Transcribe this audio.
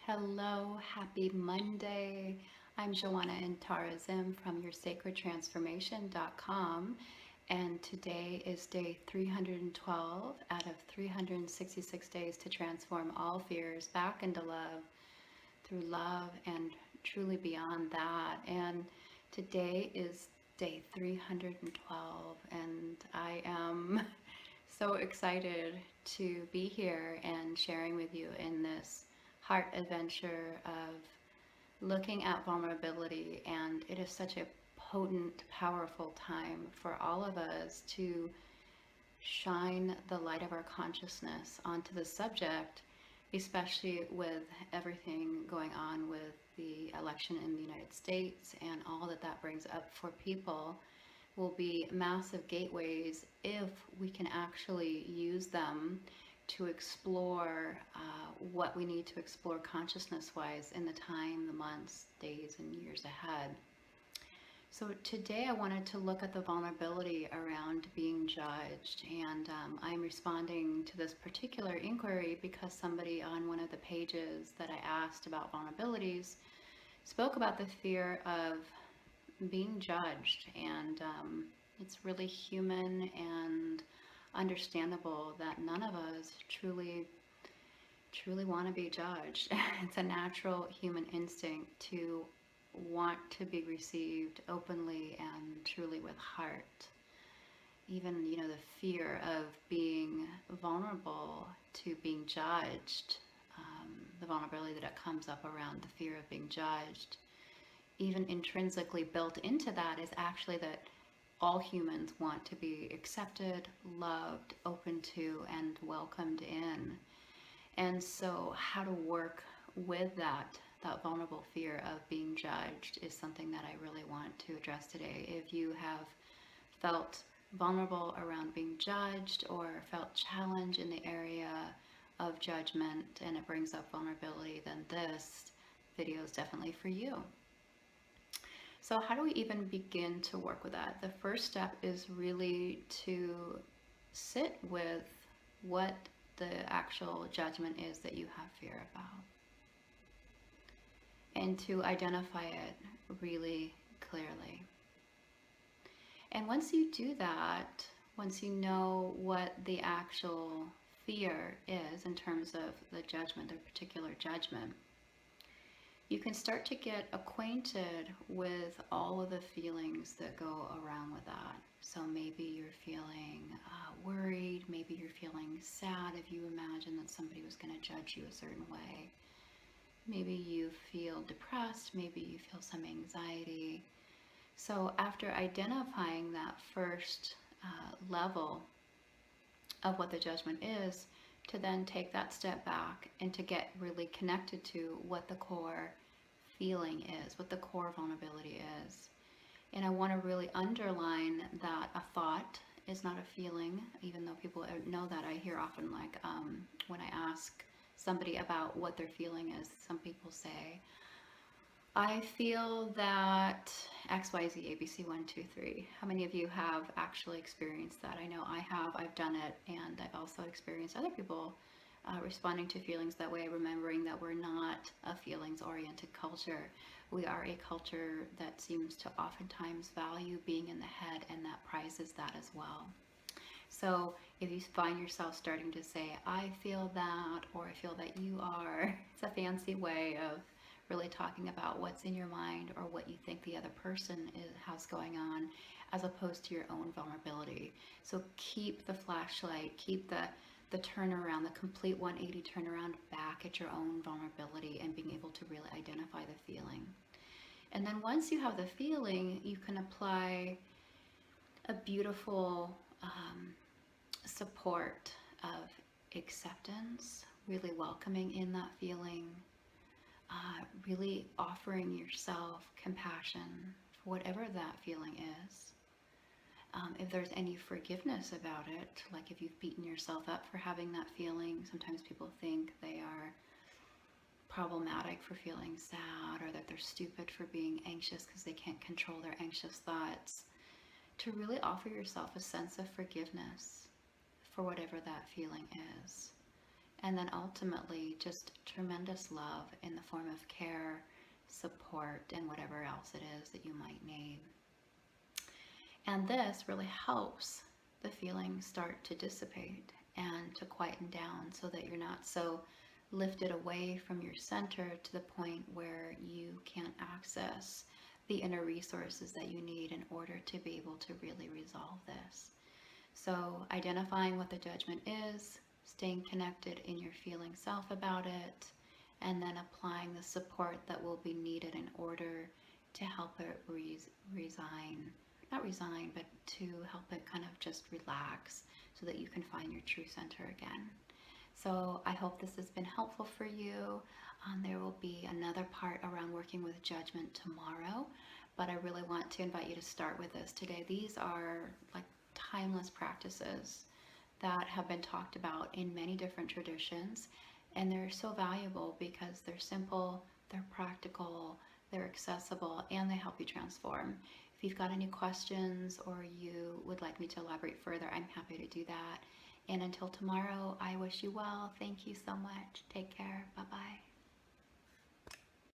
Hello, happy Monday. I'm Joanna Intarazim from yoursacredtransformation.com, and today is day 312 out of 366 days to transform all fears back into love, through love and truly beyond that. And today is day 312, and I am so excited to be here and sharing with you in this heart adventure of looking at vulnerability. And it is such a potent, powerful time for all of us to shine the light of our consciousness onto the subject, especially with everything going on with the election in the United States and all that that brings up for people. Will be massive gateways if we can actually use them to explore what we need to explore consciousness wise in the time, the months, days, and years ahead. So today I wanted to look at the vulnerability around being judged, and I'm responding to this particular inquiry because somebody on one of the pages that I asked about vulnerabilities spoke about the fear of being judged, and it's really human and understandable that none of us truly want to be judged. It's a natural human instinct to want to be received openly and truly with heart. Even, the fear of being vulnerable to being judged, the vulnerability that comes up around the fear of being judged, even intrinsically built into that is actually that all humans want to be accepted, loved, open to, and welcomed in. And so how to work with that vulnerable fear of being judged is something that I really want to address today. If you have felt vulnerable around being judged or felt challenge in the area of judgment and it brings up vulnerability, then this video is definitely for you. So how do we even begin to work with that? The first step is really to sit with what the actual judgment is that you have fear about, and to identify it really clearly. And once you do that, once you know what the actual fear is in terms of the judgment, the particular judgment, you can start to get acquainted with all of the feelings that go around with that. So maybe you're feeling worried, maybe you're feeling sad if you imagine that somebody was going to judge you a certain way. Maybe you feel depressed, maybe you feel some anxiety. So after identifying that first level of what the judgment is, to then take that step back and to get really connected to what the core feeling is, what the core vulnerability is. And I want to really underline that a thought is not a feeling, even though people know that. I hear often, like when I ask somebody about what their feeling is, some people say, I feel that XYZ, ABC 1, 2, 3. How many of you have actually experienced that? I know I have, I've done it, and I've also experienced other people responding to feelings that way, remembering that we're not a feelings-oriented culture. We are a culture that seems to oftentimes value being in the head, and that prizes that as well. So if you find yourself starting to say, I feel that, or I feel that you are, it's a fancy way of really talking about what's in your mind or what you think the other person has going on, as opposed to your own vulnerability. So keep the flashlight, keep the turnaround, the complete 180 turnaround back at your own vulnerability and being able to really identify the feeling. And then once you have the feeling, you can apply a beautiful support of acceptance, really welcoming in that feeling, really offering yourself compassion for whatever that feeling is. If there's any forgiveness about it, like if you've beaten yourself up for having that feeling, sometimes people think they are problematic for feeling sad, or that they're stupid for being anxious because they can't control their anxious thoughts. To really offer yourself a sense of forgiveness for whatever that feeling is. and then ultimately just tremendous love in the form of care, support, and whatever else it is that you might need. And this really helps the feelings start to dissipate and to quieten down so that you're not so lifted away from your center to the point where you can't access the inner resources that you need in order to be able to really resolve this. So, identifying what the judgment is, staying connected in your feeling self about it, and then applying the support that will be needed in order to help it resign. Not resign, but to help it kind of just relax so that you can find your true center again. So I hope this has been helpful for you. There will be another part around working with judgment tomorrow, but I really want to invite you to start with this today. These are like timeless practices that have been talked about in many different traditions, and they're so valuable because they're simple, they're practical, they're accessible, and they help you transform. If you've got any questions or you would like me to elaborate further, I'm happy to do that. And until tomorrow, I wish you well. Thank you so much. Take care. Bye-bye.